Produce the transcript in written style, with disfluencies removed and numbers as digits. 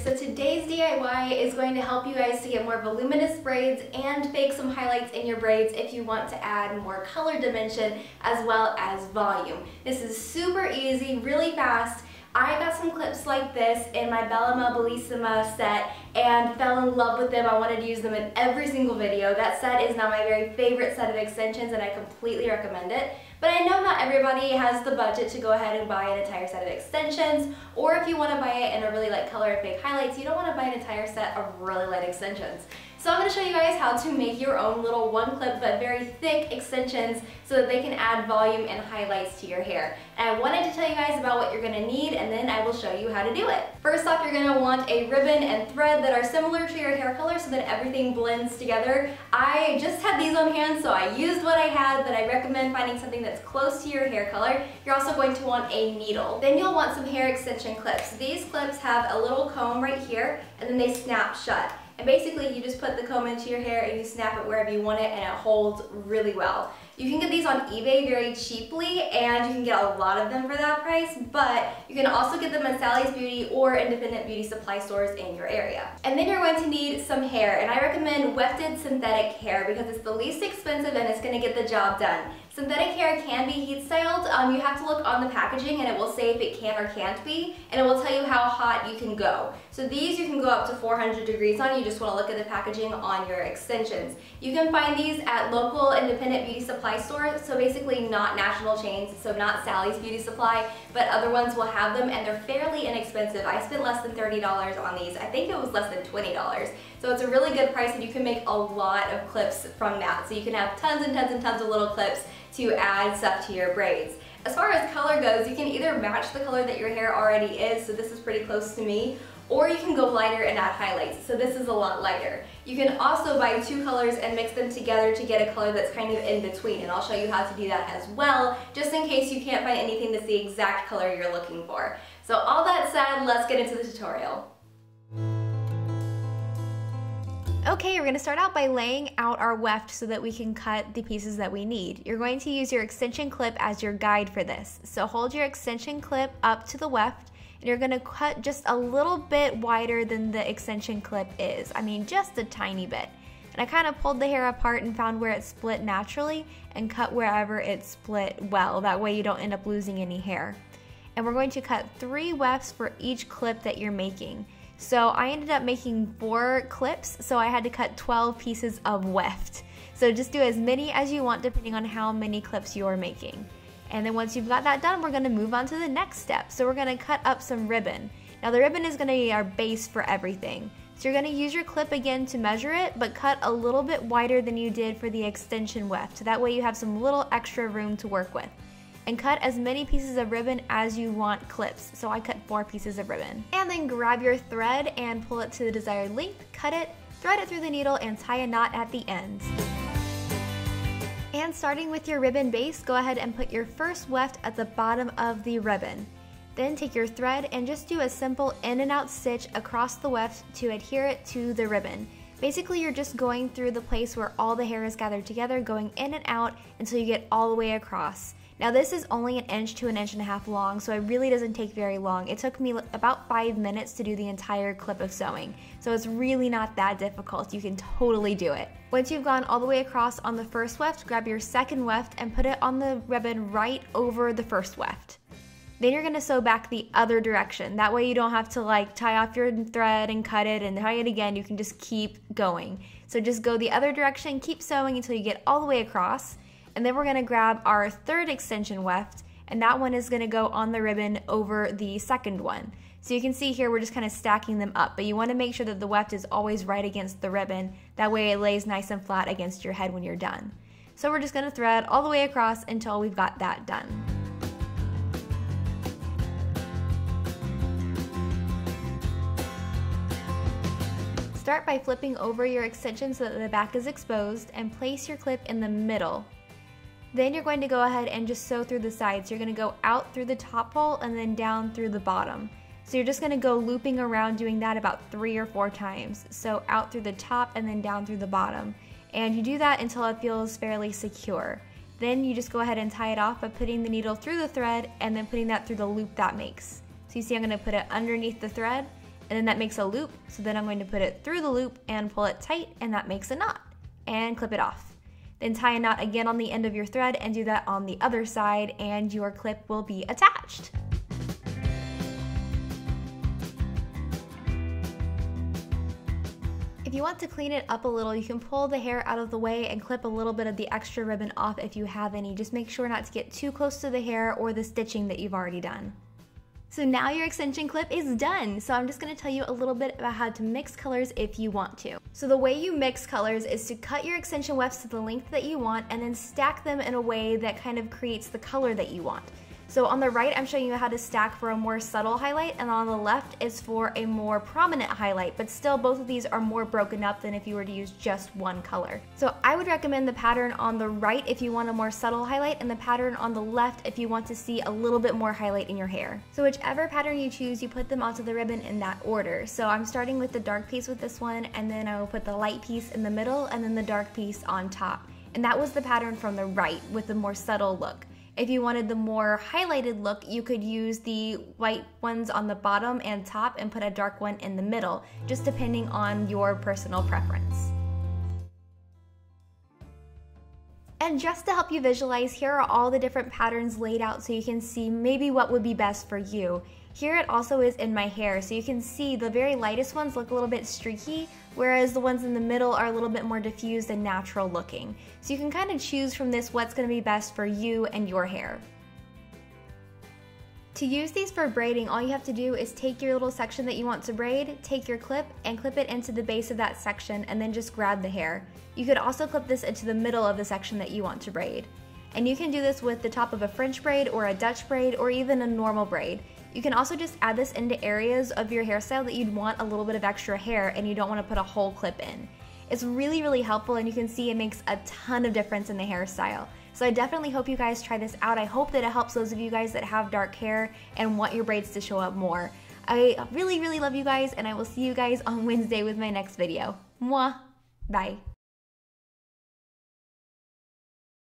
So today's DIY is going to help you guys to get more voluminous braids and bake some highlights in your braids if you want to add more color dimension as well as volume. This is super easy, really fast. I got some clips like this in my Bellama Bellissima set and fell in love with them. I wanted to use them in every single video. That set is now my very favorite set of extensions and I completely recommend it. But I know not everybody has the budget to go ahead and buy an entire set of extensions, or if you want to buy it in a really light color and fake highlights, you don't want to buy an entire set of really light extensions. So I'm going to show you guys how to make your own little one clip but very thick extensions so that they can add volume and highlights to your hair. And I wanted to tell you guys about what you're going to need and then I will show you how to do it. First off, you're going to want a ribbon and thread that are similar to your hair color so that everything blends together. I just had these on hand so I used what I had, but I recommend finding something that's close to your hair color. You're also going to want a needle. Then you'll want some hair extension clips. These clips have a little comb right here and then they snap shut. And basically you just put the comb into your hair and you snap it wherever you want it and it holds really well. You can get these on eBay very cheaply and you can get a lot of them for that price, but you can also get them at Sally's Beauty or independent beauty supply stores in your area. And then you're going to need some hair, and I recommend wefted synthetic hair because it's the least expensive and it's going to get the job done. Synthetic hair can be heat styled. You have to look on the packaging and it will say if it can or can't be, and it will tell you how hot you can go. So these you can go up to 400 degrees on. You just want to look at the packaging on your extensions. You can find these at local independent beauty supply stores, so basically not national chains, so not Sally's Beauty Supply, but other ones will have them and they're fairly inexpensive. I spent less than $30 on these. I think it was less than $20. So it's a really good price and you can make a lot of clips from that. So you can have tons and tons and tons of little clips to add stuff to your braids. As far as color goes, you can either match the color that your hair already is, so this is pretty close to me, or you can go lighter and add highlights, so this is a lot lighter. You can also buy two colors and mix them together to get a color that's kind of in between, and I'll show you how to do that as well, just in case you can't find anything that's the exact color you're looking for. So all that said, let's get into the tutorial. Okay, we're going to start out by laying out our weft so that we can cut the pieces that we need. You're going to use your extension clip as your guide for this. So hold your extension clip up to the weft and you're going to cut just a little bit wider than the extension clip is. I mean, just a tiny bit. And I kind of pulled the hair apart and found where it split naturally and cut wherever it split well. That way you don't end up losing any hair. And we're going to cut 3 wefts for each clip that you're making. So I ended up making 4 clips, so I had to cut 12 pieces of weft. So just do as many as you want depending on how many clips you're making. And then once you've got that done, we're going to move on to the next step. So we're going to cut up some ribbon. Now the ribbon is going to be our base for everything. So you're going to use your clip again to measure it, but cut a little bit wider than you did for the extension weft. So that way you have some little extra room to work with. And cut as many pieces of ribbon as you want clips. So I cut 4 pieces of ribbon. And then grab your thread and pull it to the desired length, cut it, thread it through the needle, and tie a knot at the ends. And starting with your ribbon base, go ahead and put your first weft at the bottom of the ribbon. Then take your thread and just do a simple in and out stitch across the weft to adhere it to the ribbon. Basically, you're just going through the place where all the hair is gathered together, going in and out until you get all the way across. Now this is only 1 inch to 1.5 inches long, so it really doesn't take very long. It took me about 5 minutes to do the entire clip of sewing, so it's really not that difficult. You can totally do it. Once you've gone all the way across on the first weft, grab your second weft and put it on the ribbon right over the first weft. Then you're going to sew back the other direction. That way you don't have to like tie off your thread and cut it and tie it again. You can just keep going. So just go the other direction, keep sewing until you get all the way across. And then we're going to grab our third extension weft, and that one is going to go on the ribbon over the second one. So you can see here we're just kind of stacking them up, but you want to make sure that the weft is always right against the ribbon. That way it lays nice and flat against your head when you're done. So we're just going to thread all the way across until we've got that done. Start by flipping over your extension so that the back is exposed and place your clip in the middle. Then you're going to go ahead and just sew through the sides. You're going to go out through the top hole and then down through the bottom. So you're just going to go looping around doing that about 3 or 4 times. So out through the top and then down through the bottom. And you do that until it feels fairly secure. Then you just go ahead and tie it off by putting the needle through the thread and then putting that through the loop that makes. So you see I'm going to put it underneath the thread and then that makes a loop, so then I'm going to put it through the loop and pull it tight, and that makes a knot, and clip it off. Then tie a knot again on the end of your thread and do that on the other side, and your clip will be attached. If you want to clean it up a little, you can pull the hair out of the way and clip a little bit of the extra ribbon off if you have any. Just make sure not to get too close to the hair or the stitching that you've already done. So now your extension clip is done. So I'm just gonna tell you a little bit about how to mix colors if you want to. So the way you mix colors is to cut your extension wefts to the length that you want and then stack them in a way that kind of creates the color that you want. So on the right, I'm showing you how to stack for a more subtle highlight, and on the left is for a more prominent highlight, but still both of these are more broken up than if you were to use just one color. So I would recommend the pattern on the right if you want a more subtle highlight, and the pattern on the left if you want to see a little bit more highlight in your hair. So whichever pattern you choose, you put them onto the ribbon in that order. So I'm starting with the dark piece with this one, and then I will put the light piece in the middle, and then the dark piece on top. And that was the pattern from the right with the more subtle look. If you wanted the more highlighted look, you could use the white ones on the bottom and top and put a dark one in the middle, just depending on your personal preference. And just to help you visualize, here are all the different patterns laid out so you can see maybe what would be best for you. Here it also is in my hair, so you can see the very lightest ones look a little bit streaky, whereas the ones in the middle are a little bit more diffused and natural looking. So you can kind of choose from this what's going to be best for you and your hair. To use these for braiding, all you have to do is take your little section that you want to braid, take your clip, and clip it into the base of that section, and then just grab the hair. You could also clip this into the middle of the section that you want to braid. And you can do this with the top of a French braid or a Dutch braid or even a normal braid. You can also just add this into areas of your hairstyle that you'd want a little bit of extra hair and you don't want to put a whole clip in. It's really, really helpful, and you can see it makes a ton of difference in the hairstyle. So I definitely hope you guys try this out. I hope that it helps those of you guys that have dark hair and want your braids to show up more. I really, really love you guys, and I will see you guys on Wednesday with my next video. Mwah! Bye.